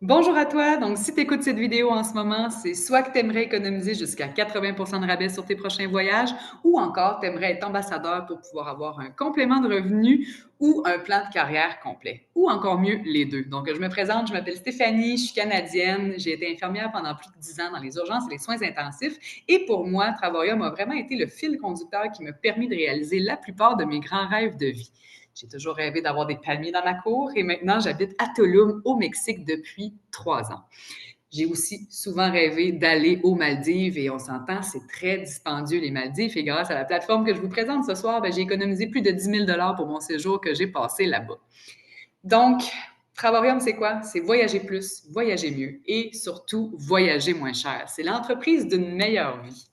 Bonjour à toi. Donc, si tu écoutes cette vidéo en ce moment, c'est soit que tu aimerais économiser jusqu'à 80 de rabais sur tes prochains voyages ou encore tu aimerais être ambassadeur pour pouvoir avoir un complément de revenus ou un plan de carrière complet. Ou encore mieux, les deux. Donc, je me présente, je m'appelle Stéphanie, je suis canadienne, j'ai été infirmière pendant plus de 10 ans dans les urgences et les soins intensifs. Et pour moi, Travarium a vraiment été le fil conducteur qui m'a permis de réaliser la plupart de mes grands rêves de vie. J'ai toujours rêvé d'avoir des palmiers dans ma cour et maintenant j'habite à Tulum, au Mexique, depuis 3 ans. J'ai aussi souvent rêvé d'aller aux Maldives et on s'entend, c'est très dispendieux les Maldives et grâce à la plateforme que je vous présente ce soir, j'ai économisé plus de 10 000 pour mon séjour que j'ai passé là-bas. Donc, Travarium, c'est quoi? C'est voyager plus, voyager mieux et surtout voyager moins cher. C'est l'entreprise d'une meilleure vie.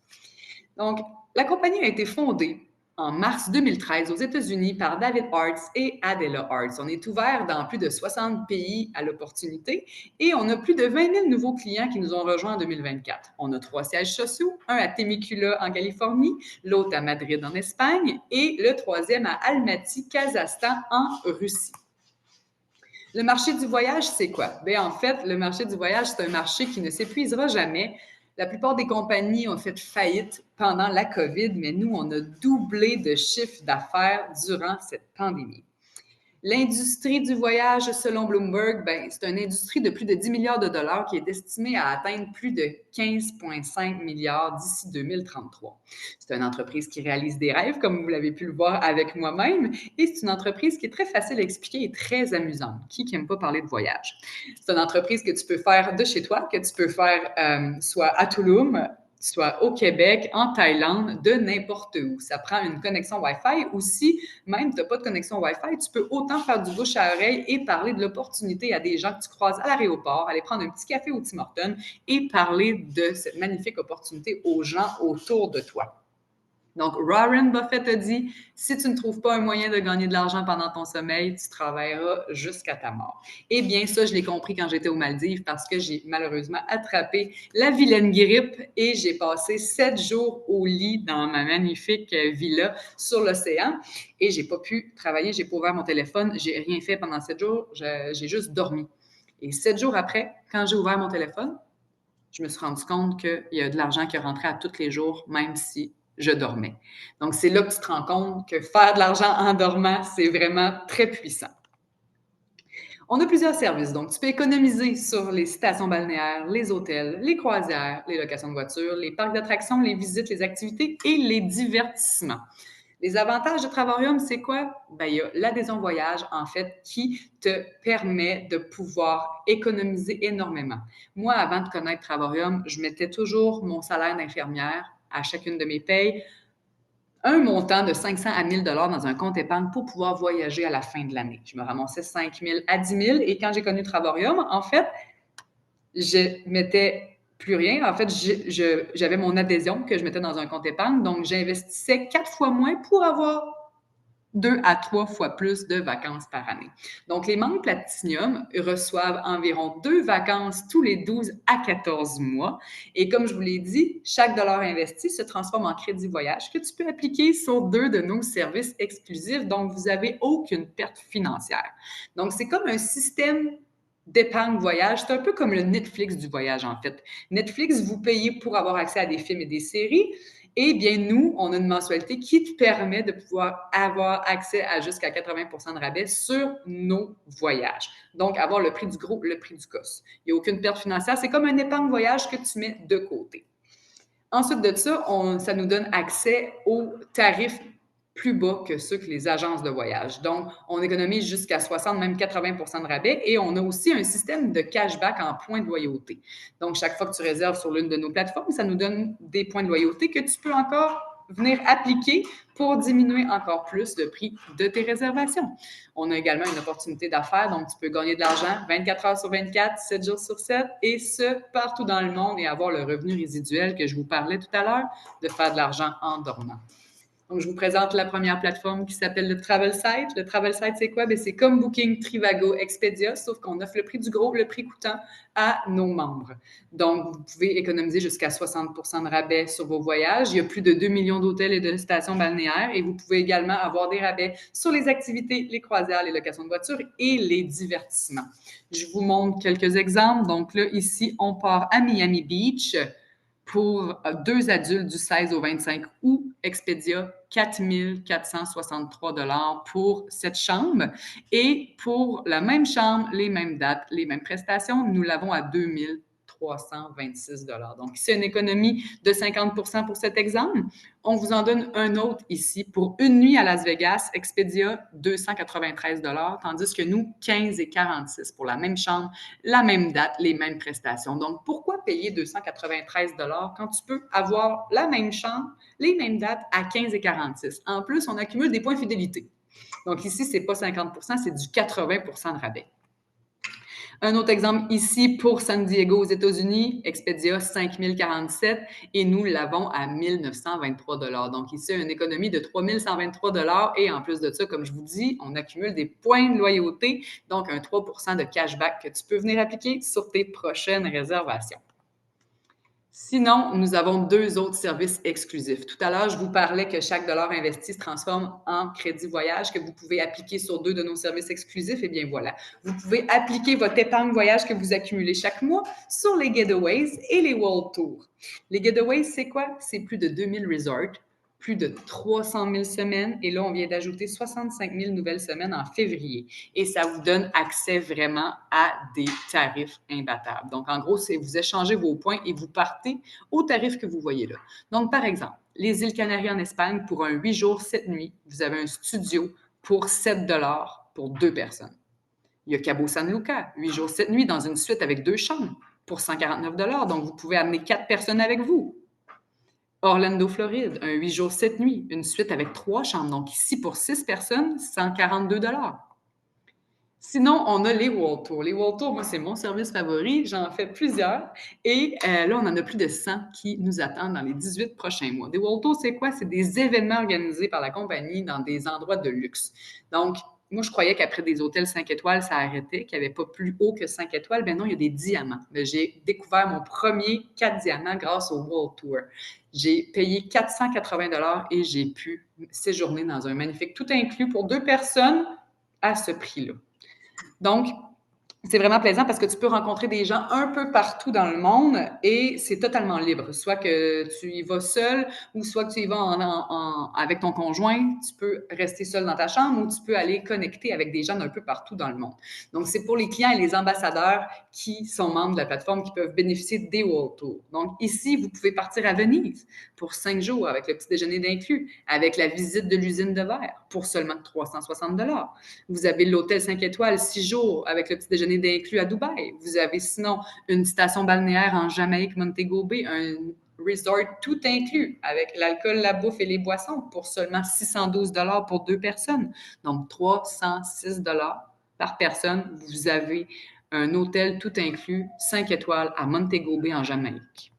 Donc, la compagnie a été fondée en mars 2013 aux États-Unis par David Arts et Adela Arts. On est ouvert dans plus de 60 pays à l'opportunité et on a plus de 20 000 nouveaux clients qui nous ont rejoints en 2024. On a 3 sièges sociaux, un à Temecula en Californie, l'autre à Madrid en Espagne et le troisième à Almaty, Kazakhstan en Russie. Le marché du voyage, c'est quoi? Bien, en fait, le marché du voyage, c'est un marché qui ne s'épuisera jamais. La plupart des compagnies ont fait faillite pendant la COVID, mais nous, on a doublé de chiffre d'affaires durant cette pandémie. L'industrie du voyage, selon Bloomberg, c'est une industrie de plus de 10 milliards de dollars qui est estimée à atteindre plus de 15,5 milliards d'ici 2033. C'est une entreprise qui réalise des rêves, comme vous l'avez pu le voir avec moi-même, et c'est une entreprise qui est très facile à expliquer et très amusante. Qui n'aime pas parler de voyage? C'est une entreprise que tu peux faire de chez toi, que tu peux faire soit à Tulum, soit au Québec, en Thaïlande, de n'importe où. Ça prend une connexion Wi-Fi. Ou si même tu n'as pas de connexion Wi-Fi, tu peux autant faire du bouche à oreille et parler de l'opportunité à des gens que tu croises à l'aéroport, aller prendre un petit café au Tim Hortons et parler de cette magnifique opportunité aux gens autour de toi. Donc, Warren Buffett a dit, si tu ne trouves pas un moyen de gagner de l'argent pendant ton sommeil, tu travailleras jusqu'à ta mort. Eh bien, ça, je l'ai compris quand j'étais aux Maldives parce que j'ai malheureusement attrapé la vilaine grippe et j'ai passé 7 jours au lit dans ma magnifique villa sur l'océan et j'ai pas pu travailler, j'ai pas ouvert mon téléphone, j'ai rien fait pendant 7 jours, j'ai juste dormi. Et 7 jours après, quand j'ai ouvert mon téléphone, je me suis rendu compte qu'il y a de l'argent qui rentrait à tous les jours, même si je dormais. Donc, c'est là que tu te rends compte que faire de l'argent en dormant, c'est vraiment très puissant. On a plusieurs services. Donc, tu peux économiser sur les stations balnéaires, les hôtels, les croisières, les locations de voitures, les parcs d'attractions, les visites, les activités et les divertissements. Les avantages de Travarium, c'est quoi? Bien, il y a l'adhésion voyage, en fait, qui te permet de pouvoir économiser énormément. Moi, avant de connaître Travarium, je mettais toujours mon salaire d'infirmière à chacune de mes payes, un montant de 500 à 1 000 dans un compte épargne pour pouvoir voyager à la fin de l'année. Je me ramassais 5 000 à 10 000 et quand j'ai connu Travarium, en fait, je mettais plus rien. En fait, j'avais mon adhésion que je mettais dans un compte épargne. Donc, j'investissais 4 fois moins pour avoir 2 à 3 fois plus de vacances par année. Donc, les membres Platinum reçoivent environ 2 vacances tous les 12 à 14 mois. Et comme je vous l'ai dit, chaque dollar investi se transforme en crédit voyage que tu peux appliquer sur 2 de nos services exclusifs. Donc, vous n'avez aucune perte financière. Donc, c'est comme un système d'épargne voyage. C'est un peu comme le Netflix du voyage, en fait. Netflix, vous payez pour avoir accès à des films et des séries. Eh bien, nous, on a une mensualité qui te permet de pouvoir avoir accès à jusqu'à 80 de rabais sur nos voyages. Donc, avoir le prix du gros, le prix du cost. Il n'y a aucune perte financière. C'est comme un épargne voyage que tu mets de côté. Ensuite de ça, ça nous donne accès aux tarifs plus bas que ceux que les agences de voyage. Donc, on économise jusqu'à 60, même 80 de rabais et on a aussi un système de cashback en points de loyauté. Donc, chaque fois que tu réserves sur l'une de nos plateformes, ça nous donne des points de loyauté que tu peux encore venir appliquer pour diminuer encore plus le prix de tes réservations. On a également une opportunité d'affaires, donc tu peux gagner de l'argent 24 heures sur 24, 7 jours sur 7, et ce, partout dans le monde, et avoir le revenu résiduel que je vous parlais tout à l'heure, de faire de l'argent en dormant. Donc, je vous présente la première plateforme qui s'appelle le Travel Site. Le Travel Site, c'est quoi? Bien, c'est comme Booking, Trivago, Expedia, sauf qu'on offre le prix du gros, le prix coûtant à nos membres. Donc, vous pouvez économiser jusqu'à 60 de rabais sur vos voyages. Il y a plus de 2 millions d'hôtels et de stations balnéaires et vous pouvez également avoir des rabais sur les activités, les croisières, les locations de voitures et les divertissements. Je vous montre quelques exemples. Donc là, ici, on part à Miami Beach pour 2 adultes du 16 au 25 août, Expedia, 4 463 $ pour cette chambre. Et pour la même chambre, les mêmes dates, les mêmes prestations, nous l'avons à 2 326 $. Donc, c'est une économie de 50 pour cet exemple. On vous en donne un autre ici. Pour une nuit à Las Vegas, Expedia, 293 $, tandis que nous, 15,46 pour la même chambre, la même date, les mêmes prestations. Donc, pourquoi payer 293 $ quand tu peux avoir la même chambre, les mêmes dates à 15,46? En plus, on accumule des points fidélité. Donc, ici, ce n'est pas 50 c'est du 80 de rabais. Un autre exemple ici pour San Diego aux États-Unis, Expedia 5 047 et nous l'avons à 1 923 $. Donc ici, une économie de 3 123 $ et en plus de ça, comme je vous dis, on accumule des points de loyauté, donc un 3 de cashback que tu peux venir appliquer sur tes prochaines réservations. Sinon, nous avons 2 autres services exclusifs. Tout à l'heure, je vous parlais que chaque dollar investi se transforme en crédit voyage que vous pouvez appliquer sur 2 de nos services exclusifs. Eh bien, voilà. Vous pouvez appliquer votre épargne voyage que vous accumulez chaque mois sur les Getaways et les World Tours. Les Getaways, c'est quoi? C'est plus de 2000 resorts, plus de 300 000 semaines. Et là, on vient d'ajouter 65 000 nouvelles semaines en février. Et ça vous donne accès vraiment à des tarifs imbattables. Donc, en gros, c'est vous échangez vos points et vous partez au tarif que vous voyez là. Donc, par exemple, les îles Canaries en Espagne, pour un 8 jours, 7 nuits, vous avez un studio pour 7 $ pour 2 personnes. Il y a Cabo San Lucas, 8 jours, 7 nuits, dans une suite avec 2 chambres pour 149 $. Donc, vous pouvez amener 4 personnes avec vous. Orlando, Floride, un 8 jours, 7 nuits, une suite avec 3 chambres. Donc ici, pour 6 personnes, 142 $. Sinon, on a les World Tours. Les World Tours, moi, c'est mon service favori. J'en fais plusieurs. Et là, on en a plus de 100 qui nous attendent dans les 18 prochains mois. Des World Tours, c'est quoi? C'est des événements organisés par la compagnie dans des endroits de luxe. Donc, moi, je croyais qu'après des hôtels 5 étoiles, ça arrêtait, qu'il n'y avait pas plus haut que 5 étoiles. Ben non, il y a des diamants. J'ai découvert mon premier 4 diamants grâce au World Tour. J'ai payé 480 $ et j'ai pu séjourner dans un magnifique tout inclus pour 2 personnes à ce prix-là. Donc, c'est vraiment plaisant parce que tu peux rencontrer des gens un peu partout dans le monde et c'est totalement libre. Soit que tu y vas seul ou soit que tu y vas avec ton conjoint. Tu peux rester seul dans ta chambre ou tu peux aller connecter avec des gens d'un peu partout dans le monde. Donc, c'est pour les clients et les ambassadeurs qui sont membres de la plateforme qui peuvent bénéficier des World Tours. Donc, ici, vous pouvez partir à Venise pour 5 jours avec le petit déjeuner d'inclus, avec la visite de l'usine de verre pour seulement 360 $. Vous avez l'hôtel 5 étoiles 6 jours avec le petit déjeuner d'inclus à Dubaï. Vous avez sinon une station balnéaire en Jamaïque, Montego Bay, un resort tout inclus avec l'alcool, la bouffe et les boissons pour seulement 612 $ pour 2 personnes. Donc, 306 $ par personne. Vous avez un hôtel tout inclus, 5 étoiles à Montego Bay en Jamaïque.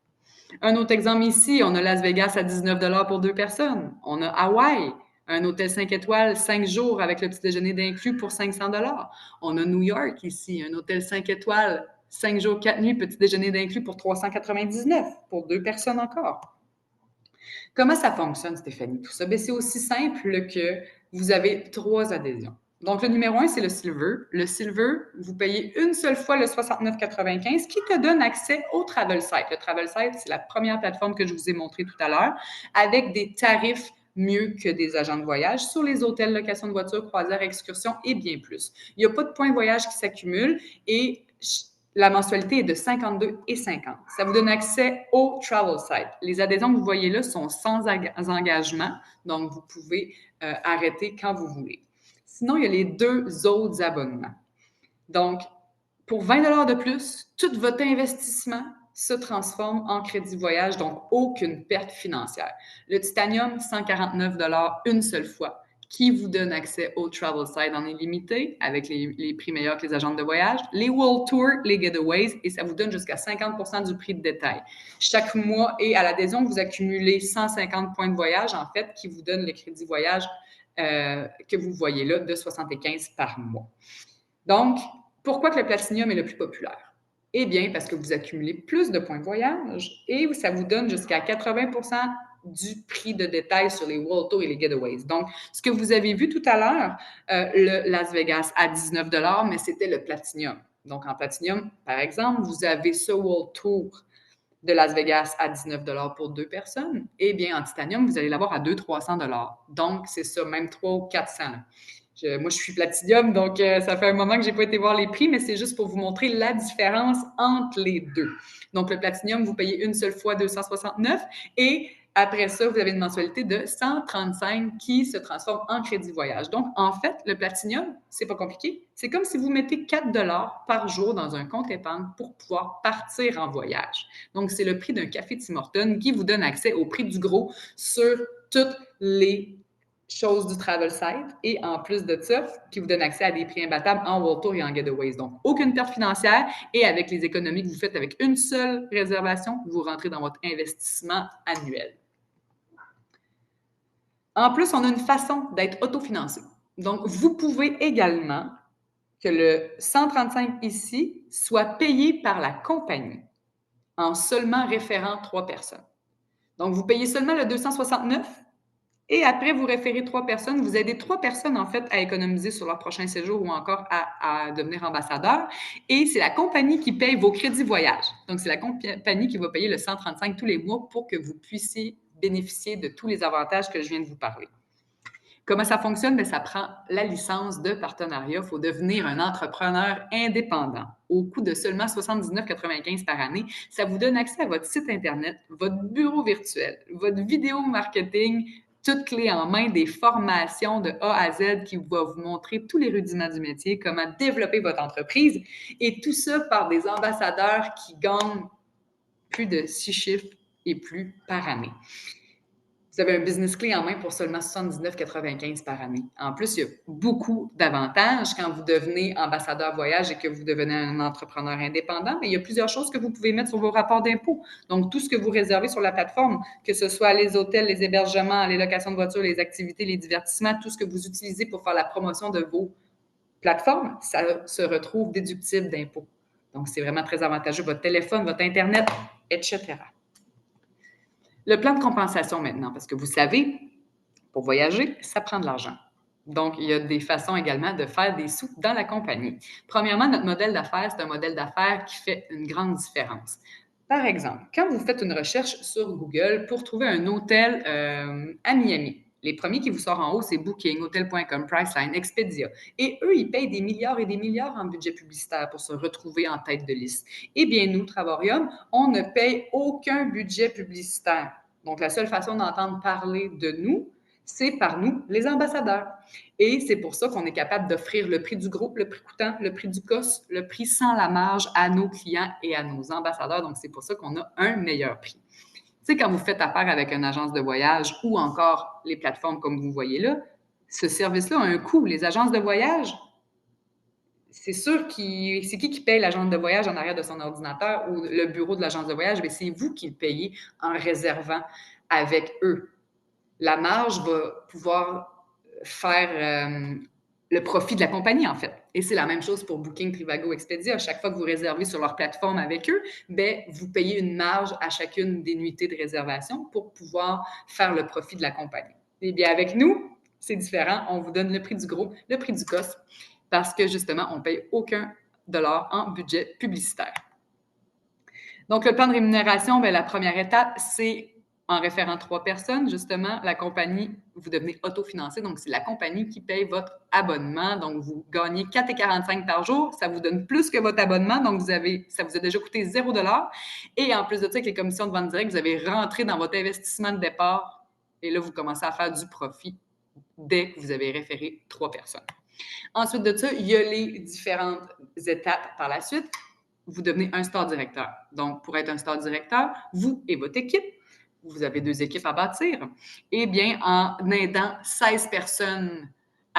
Un autre exemple ici, on a Las Vegas à 19 $ pour 2 personnes. On a Hawaï, un hôtel 5 étoiles, 5 jours avec le petit déjeuner d'inclus pour 500 $. On a New York ici, un hôtel 5 étoiles, 5 jours, 4 nuits, petit déjeuner d'inclus pour 399 pour 2 personnes encore. Comment ça fonctionne, Stéphanie, tout ça? Bien, c'est aussi simple que vous avez 3 adhésions. Donc, le numéro 1, c'est le Silver. Le Silver, vous payez une seule fois le 69,95 qui te donne accès au Travel Site. Le Travel Site, c'est la première plateforme que je vous ai montrée tout à l'heure, avec des tarifs mieux que des agents de voyage sur les hôtels, location de voitures, croisières, excursions et bien plus. Il n'y a pas de points de voyage qui s'accumulent et la mensualité est de 52,50 $. Ça vous donne accès au Travel Site. Les adhésions que vous voyez là sont sans engagement, donc vous pouvez arrêter quand vous voulez. Sinon, il y a les 2 autres abonnements. Donc, pour 20 $ de plus, tout votre investissement se transforme en crédit voyage, donc aucune perte financière. Le Titanium, 149 $ une seule fois. qui vous donne accès au Travel Side en illimité avec les prix meilleurs que les agences de voyage, les World Tours, les Getaways, et ça vous donne jusqu'à 50% du prix de détail. Chaque mois et à l'adhésion, vous accumulez 150 points de voyage, en fait, qui vous donnent le crédit voyage que vous voyez là, de 75 par mois. Donc, pourquoi que le Platinum est le plus populaire? Eh bien, parce que vous accumulez plus de points de voyage et ça vous donne jusqu'à 80% du prix de détail sur les World Tours et les Getaways. Donc, ce que vous avez vu tout à l'heure, le Las Vegas à 19 mais c'était le Platinum. Donc, en Platinum, par exemple, vous avez ce World Tour de Las Vegas à 19 pour 2 personnes. Eh bien, en Titanium, vous allez l'avoir à 200-300 Donc, c'est ça, même 300 ou 400. Moi, je suis Platinum, donc ça fait un moment que je n'ai pas été voir les prix, mais c'est juste pour vous montrer la différence entre les deux. Donc, le Platinum, vous payez une seule fois 269 et après ça, vous avez une mensualité de 135 qui se transforme en crédit voyage. Donc, en fait, le Platinum, c'est pas compliqué. C'est comme si vous mettez 4 par jour dans un compte épargne pour pouvoir partir en voyage. Donc, c'est le prix d'un café Tim Hortons qui vous donne accès au prix du gros sur toutes les choses du Travel Site et en plus de ça, qui vous donne accès à des prix imbattables en World Tour et en Getaways. Donc, aucune perte financière et avec les économies que vous faites avec une seule réservation, vous rentrez dans votre investissement annuel. En plus, on a une façon d'être autofinancé. Donc, vous pouvez également que le 135 ici soit payé par la compagnie en seulement référant 3 personnes. Donc, vous payez seulement le 269 et après, vous référez 3 personnes. Vous aidez 3 personnes, en fait, à économiser sur leur prochain séjour ou encore à devenir ambassadeur. Et c'est la compagnie qui paye vos crédits voyage. Donc, c'est la compagnie qui va payer le 135 tous les mois pour que vous puissiez bénéficier de tous les avantages que je viens de vous parler. Comment ça fonctionne? Bien, ça prend la licence de partenariat. Il faut devenir un entrepreneur indépendant. Au coût de seulement 79,95 par année, ça vous donne accès à votre site Internet, votre bureau virtuel, votre vidéo marketing, toutes clés en main, des formations de A à Z qui vont vous montrer tous les rudiments du métier, comment développer votre entreprise, et tout ça par des ambassadeurs qui gagnent plus de 6 chiffres et plus par année. Vous avez un business clé en main pour seulement 79,95 par année. En plus, il y a beaucoup d'avantages quand vous devenez ambassadeur voyage et que vous devenez un entrepreneur indépendant, mais il y a plusieurs choses que vous pouvez mettre sur vos rapports d'impôts. Donc, tout ce que vous réservez sur la plateforme, que ce soit les hôtels, les hébergements, les locations de voitures, les activités, les divertissements, tout ce que vous utilisez pour faire la promotion de vos plateformes, ça se retrouve déductible d'impôts. Donc, c'est vraiment très avantageux. Votre téléphone, votre Internet, etc. Le plan de compensation maintenant, parce que vous savez, pour voyager, ça prend de l'argent. Donc, il y a des façons également de faire des sous dans la compagnie. Premièrement, notre modèle d'affaires, c'est un modèle d'affaires qui fait une grande différence. Par exemple, quand vous faites une recherche sur Google pour trouver un hôtel à Miami, les premiers qui vous sortent en haut, c'est Booking, Hotel.com, Priceline, Expedia. Et eux, ils payent des milliards et des milliards en budget publicitaire pour se retrouver en tête de liste. Eh bien, nous, Travarium, on ne paye aucun budget publicitaire. Donc, la seule façon d'entendre parler de nous, c'est par nous, les ambassadeurs. Et c'est pour ça qu'on est capable d'offrir le prix du groupe, le prix coûtant, le prix du cost, le prix sans la marge à nos clients et à nos ambassadeurs. Donc, c'est pour ça qu'on a un meilleur prix. Tu sais, quand vous faites affaire avec une agence de voyage ou encore les plateformes comme vous voyez là, ce service-là a un coût. Les agences de voyage, c'est sûr c'est qui paye l'agence de voyage en arrière de son ordinateur ou le bureau de l'agence de voyage? Bien, c'est vous qui le payez en réservant avec eux. La marge va pouvoir faire le profit de la compagnie, en fait. Et c'est la même chose pour Booking, Trivago, Expedia. À chaque fois que vous réservez sur leur plateforme avec eux, bien, vous payez une marge à chacune des nuitées de réservation pour pouvoir faire le profit de la compagnie. Eh bien, avec nous, c'est différent. On vous donne le prix du gros, le prix du cost, parce que justement, on ne paye aucun dollar en budget publicitaire. Donc, le plan de rémunération, bien, la première étape, c'est en référant 3 personnes, justement, la compagnie, vous devenez autofinancé. Donc, c'est la compagnie qui paye votre abonnement. Donc, vous gagnez 4,45 par jour. Ça vous donne plus que votre abonnement. Donc, ça vous a déjà coûté 0 $. Et en plus de ça, avec les commissions de vente directe, vous avez rentré dans votre investissement de départ. Et là, vous commencez à faire du profit dès que vous avez référé 3 personnes. Ensuite de ça, il y a les différentes étapes par la suite. Vous devenez un store directeur. Donc, pour être un store directeur, vous et votre équipe, vous avez 2 équipes à bâtir? Eh bien, en aidant 16 personnes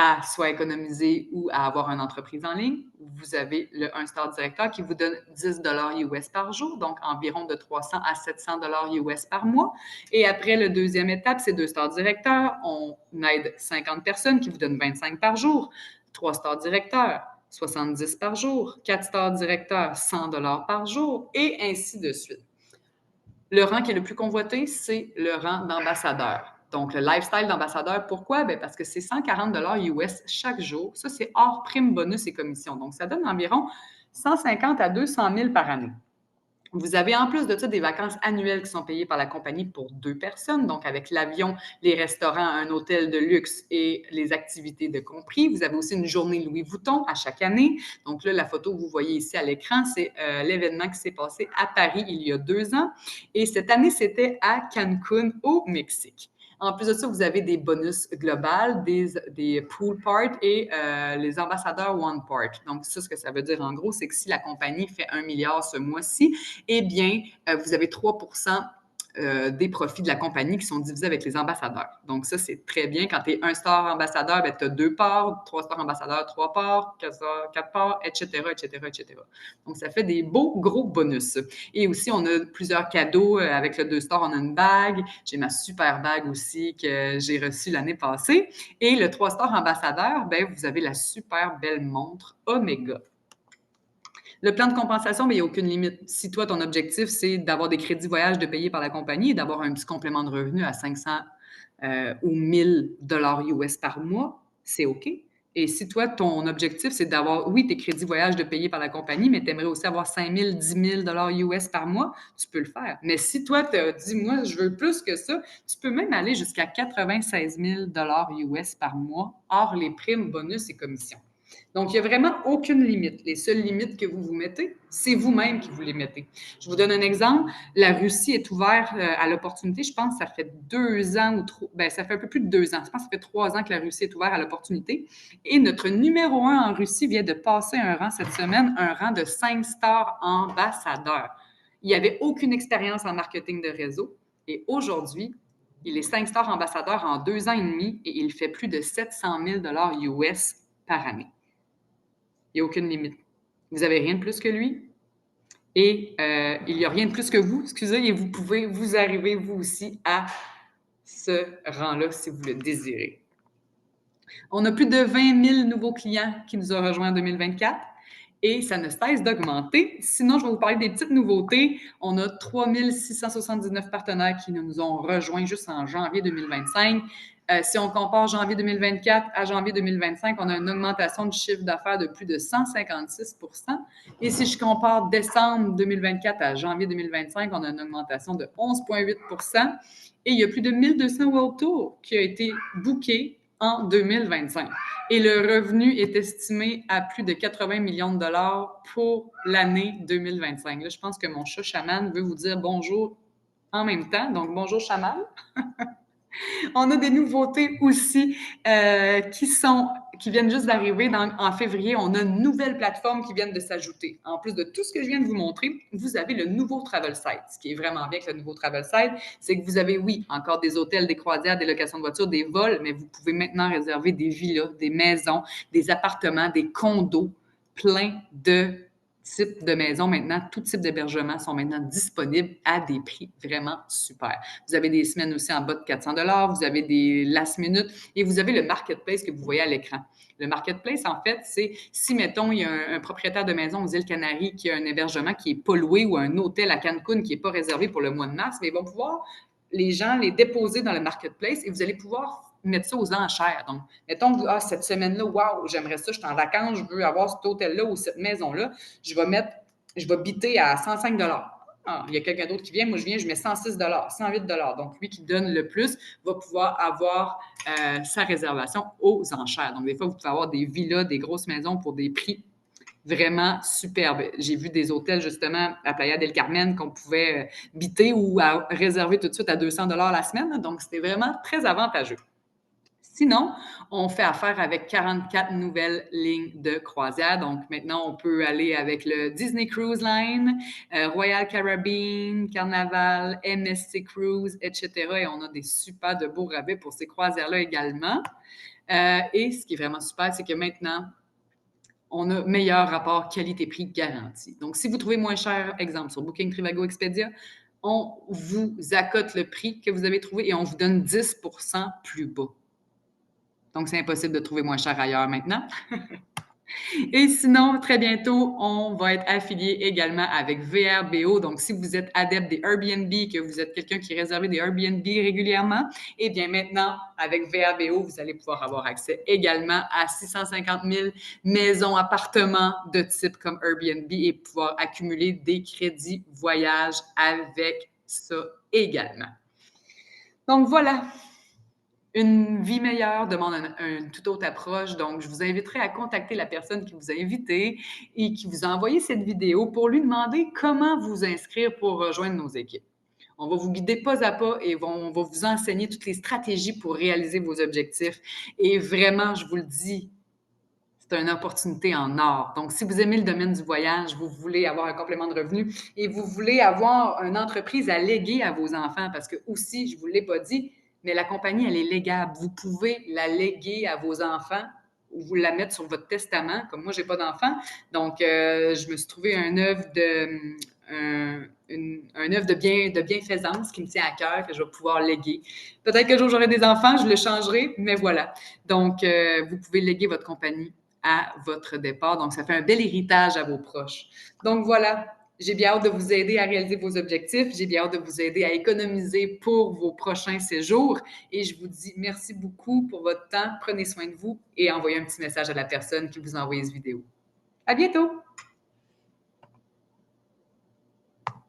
à soit économiser ou à avoir une entreprise en ligne, vous avez le 1-star directeur qui vous donne 10 US par jour, donc environ de 300 à 700 US par mois. Et après, la deuxième étape, c'est 2-star directeur. On aide 50 personnes qui vous donnent 25 par jour. 3-star directeur, 70 par jour. 4-star directeur, 100 par jour, et ainsi de suite. Le rang qui est le plus convoité, c'est le rang d'ambassadeur. Donc, le lifestyle d'ambassadeur, pourquoi? Bien, parce que c'est 140 US chaque jour. Ça, c'est hors prime, bonus et commission. Donc, ça donne environ 150 à 200 000 par année. Vous avez en plus de ça des vacances annuelles qui sont payées par la compagnie pour 2 personnes, donc avec l'avion, les restaurants, un hôtel de luxe et les activités de compris. Vous avez aussi une journée Louis Vuitton à chaque année. Donc là, la photo que vous voyez ici à l'écran, c'est l'événement qui s'est passé à Paris il y a 2 ans. Et cette année, c'était à Cancun, au Mexique. En plus de ça, vous avez des bonus globales, des pool parts et les ambassadeurs one part. Donc, ça, ce que ça veut dire en gros, c'est que si la compagnie fait 1 milliard ce mois-ci, eh bien, vous avez 3 des profits de la compagnie qui sont divisés avec les ambassadeurs. Donc, ça, c'est très bien. Quand tu es 1-star ambassadeur, tu as 2 parts, 3-star ambassadeur, 3 parts, 4 parts, etc., etc., etc. Donc, ça fait des beaux, gros bonus. Et aussi, on a plusieurs cadeaux. Avec le 2-star, on a une bague. J'ai ma super bague aussi que j'ai reçue l'année passée. Et le 3-star ambassadeur, ben, vous avez la super belle montre Omega. Le plan de compensation, bien, il n'y a aucune limite. Si toi, ton objectif, c'est d'avoir des crédits voyage de payer par la compagnie et d'avoir un petit complément de revenu à 500 ou 1000 US par mois, c'est OK. Et si toi, ton objectif, c'est d'avoir, oui, tes crédits voyage de payer par la compagnie, mais tu aimerais aussi avoir 5 000, 10 000 US par mois, tu peux le faire. Mais si toi, tu as dit, moi, je veux plus que ça, tu peux même aller jusqu'à 96 000 US par mois, hors les primes, bonus et commissions. Donc, il n'y a vraiment aucune limite. Les seules limites que vous vous mettez, c'est vous-même qui vous les mettez. Je vous donne un exemple. La Russie est ouverte à l'opportunité. Je pense que ça fait 2 ans ou 3, bien, ça fait un peu plus de 2 ans. Je pense que ça fait 3 ans que la Russie est ouverte à l'opportunité. Et notre numéro 1 en Russie vient de passer un rang cette semaine, un rang de 5-star ambassadeur. Il n'y avait aucune expérience en marketing de réseau. Et aujourd'hui, il est 5-star ambassadeur en 2 ans et demi et il fait plus de 700 000 US par année. Il n'y a aucune limite. Vous n'avez rien de plus que lui et il n'y a rien de plus que vous, excusez, et vous pouvez vous arriver, vous aussi, à ce rang-là si vous le désirez. On a plus de 20 000 nouveaux clients qui nous ont rejoints en 2024 et ça ne cesse d'augmenter. Sinon, je vais vous parler des petites nouveautés. On a 3 679 partenaires qui nous ont rejoints juste en janvier 2025. Si on compare janvier 2024 à janvier 2025, on a une augmentation du chiffre d'affaires de plus de 156 %. Et si je compare décembre 2024 à janvier 2025, on a une augmentation de 11,8 %. Et il y a plus de 1200 World Tours qui a été booké en 2025. Et le revenu est estimé à plus de 80 millions de dollars pour l'année 2025. Là, je pense que mon chat chaman veut vous dire bonjour en même temps. Donc, bonjour chaman. On a des nouveautés aussi qui viennent juste d'arriver en février. On a une nouvelle plateforme qui vient de s'ajouter. En plus de tout ce que je viens de vous montrer, vous avez le nouveau Travel Site. Ce qui est vraiment bien avec le nouveau Travel Site, c'est que vous avez, oui, encore des hôtels, des croisières, des locations de voitures, des vols, mais vous pouvez maintenant réserver des villas, des maisons, des appartements, des condos, plein de types de maisons maintenant, tout type d'hébergement sont maintenant disponibles à des prix vraiment super. Vous avez des semaines aussi en bas de 400 $, vous avez des last minute et vous avez le marketplace que vous voyez à l'écran. Le marketplace, en fait, c'est si, mettons, il y a un propriétaire de maison aux îles Canaries qui a un hébergement qui n'est pas loué ou un hôtel à Cancun qui n'est pas réservé pour le mois de mars, mais ils vont pouvoir, les gens, les déposer dans le marketplace et vous allez pouvoir mettre ça aux enchères. Donc, mettons, cette semaine-là, wow, j'aimerais ça, je suis en vacances, je veux avoir cet hôtel-là ou cette maison-là, je vais biter à 105 $. Ah, il y a quelqu'un d'autre qui vient, moi je viens, je mets 106 $, 108 $. Donc, lui qui donne le plus va pouvoir avoir sa réservation aux enchères. Donc, des fois, vous pouvez avoir des villas, des grosses maisons pour des prix vraiment superbes. J'ai vu des hôtels, justement, à Playa del Carmen qu'on pouvait biter ou réserver tout de suite à 200 $ la semaine. Donc, c'était vraiment très avantageux. Sinon, on fait affaire avec 44 nouvelles lignes de croisière. Donc, maintenant, on peut aller avec le Disney Cruise Line, Royal Caribbean, Carnaval, MSC Cruise, etc. Et on a des super de beaux rabais pour ces croisières-là également. Et ce qui est vraiment super, c'est que maintenant, on a meilleur rapport qualité-prix garanti. Donc, si vous trouvez moins cher, exemple sur Booking, Trivago, Expedia, on vous accote le prix que vous avez trouvé et on vous donne 10 plus bas. Donc, c'est impossible de trouver moins cher ailleurs maintenant. Et sinon, très bientôt, on va être affilié également avec VRBO. Donc, si vous êtes adepte des Airbnb, que vous êtes quelqu'un qui réserve des Airbnb régulièrement, eh bien maintenant, avec VRBO, vous allez pouvoir avoir accès également à 650 000 maisons, appartements de type comme Airbnb et pouvoir accumuler des crédits voyage avec ça également. Donc voilà, une vie meilleure demande une toute autre approche. Donc, je vous inviterai à contacter la personne qui vous a invité et qui vous a envoyé cette vidéo pour lui demander comment vous inscrire pour rejoindre nos équipes. On va vous guider pas à pas et on va vous enseigner toutes les stratégies pour réaliser vos objectifs. Et vraiment, je vous le dis, c'est une opportunité en or. Donc, si vous aimez le domaine du voyage, vous voulez avoir un complément de revenu et vous voulez avoir une entreprise à léguer à vos enfants, parce que aussi, je ne vous l'ai pas dit, mais la compagnie, elle est légable. Vous pouvez la léguer à vos enfants ou vous la mettre sur votre testament. Comme moi, je n'ai pas d'enfants, donc je me suis trouvé un œuvre de bienfaisance qui me tient à cœur, que je vais pouvoir léguer. Peut-être qu'un jour j'aurai des enfants, je le changerai, mais voilà. Donc, vous pouvez léguer votre compagnie à votre départ. Donc, ça fait un bel héritage à vos proches. Donc, voilà. J'ai bien hâte de vous aider à réaliser vos objectifs. J'ai bien hâte de vous aider à économiser pour vos prochains séjours. Et je vous dis merci beaucoup pour votre temps. Prenez soin de vous et envoyez un petit message à la personne qui vous a envoyé cette vidéo. À bientôt!